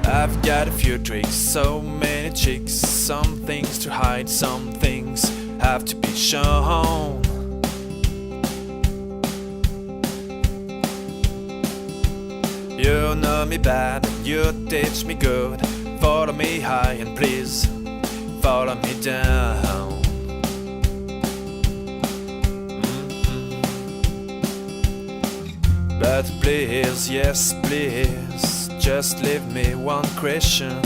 I've got a few tricks, so many chicks, some things to hide, some things have to be shown. You know me bad, you teach me good. Follow me high and please follow me down. But please, yes please, just leave me one question.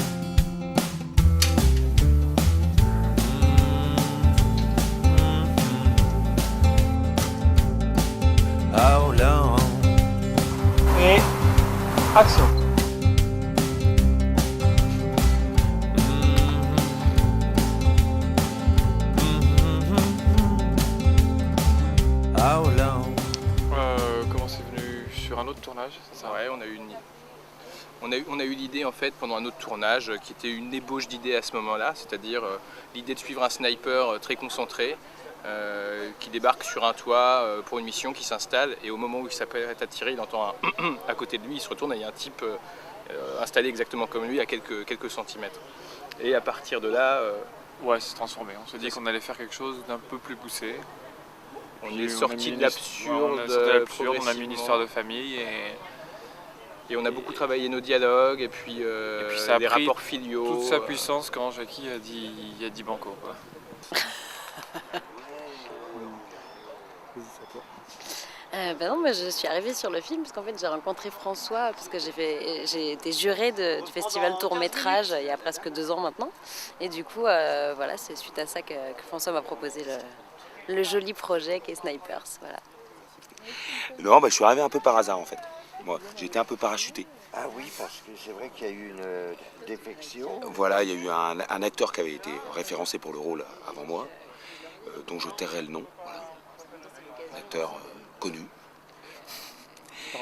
How long? Et action. How long? Comment c'est venu sur un autre tournage, c'est ça? Ouais, on a eu l'idée en fait pendant un autre tournage qui était une ébauche d'idées à ce moment-là, c'est-à-dire l'idée de suivre un sniper très concentré qui débarque sur un toit pour une mission, qui s'installe, et au moment où il s'apprête à tirer, il entend un à côté de lui, il se retourne et il y a un type installé exactement comme lui à quelques centimètres. Et à partir de là, ouais, c'est transformé. On s'est dit qu'on allait faire quelque chose d'un peu plus poussé. on est sorti de l'absurde, on a mis une histoire de famille et on a beaucoup travaillé nos dialogues et puis ça a les pris rapports filiaux. toute sa puissance quand Jackie a dit banco, quoi. Non, mais je suis arrivée sur le film parce qu'en fait j'ai rencontré François parce que j'ai été jurée du festival Tourmétrage il y a presque 2 ans maintenant, et du coup voilà, c'est suite à ça que François m'a proposé le joli projet qu'est Snipers. Voilà. Non, je suis arrivé un peu par hasard en fait. Moi, j'ai été un peu parachuté. Ah oui, parce que c'est vrai qu'il y a eu une défection. Voilà, il y a eu un acteur qui avait été référencé pour le rôle avant moi, dont je tairai le nom. Voilà. Un acteur connu.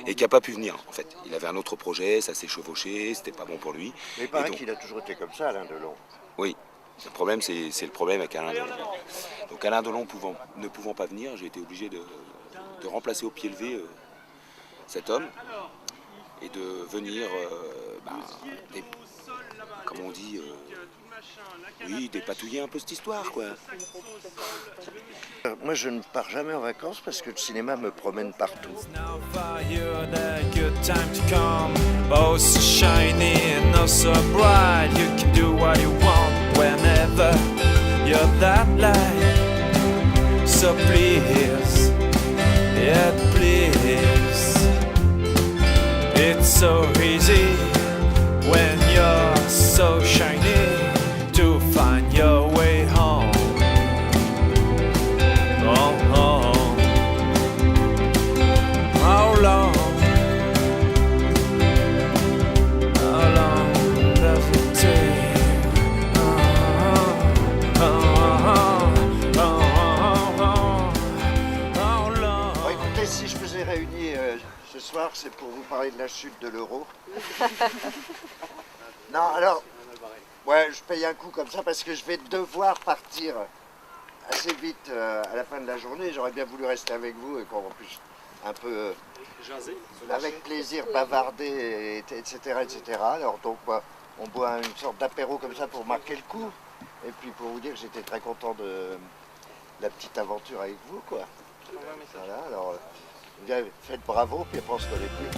Et qui n'a pas pu venir en fait. Il avait un autre projet, ça s'est chevauché, c'était pas bon pour lui. Mais il paraît qu'il a toujours été comme ça, Alain Delon. Oui, le problème c'est le problème avec Alain Delon. Donc Alain Delon ne pouvant pas venir, j'ai été obligé de remplacer au pied levé cet homme et de venir, comment on dit, dépatouiller un peu cette histoire, quoi. Moi, je ne pars jamais en vacances parce que le cinéma me promène partout. It's so easy when you're so shiny to find your way home. Oh, oh. How long does it take? How long? Bon, écoutez, si je vous ai réunis ce soir, c'est pour vous parler de la chute de l'euro. Non, alors, ouais, je paye un coup comme ça parce que je vais devoir partir assez vite à la fin de la journée. J'aurais bien voulu rester avec vous et qu'on puisse un peu, avec plaisir, bavarder, etc., etc. Alors donc, on boit une sorte d'apéro comme ça pour marquer le coup. Et puis pour vous dire que j'étais très content de la petite aventure avec vous, quoi. Voilà, alors, faites bravo, puis après on se connaît plus.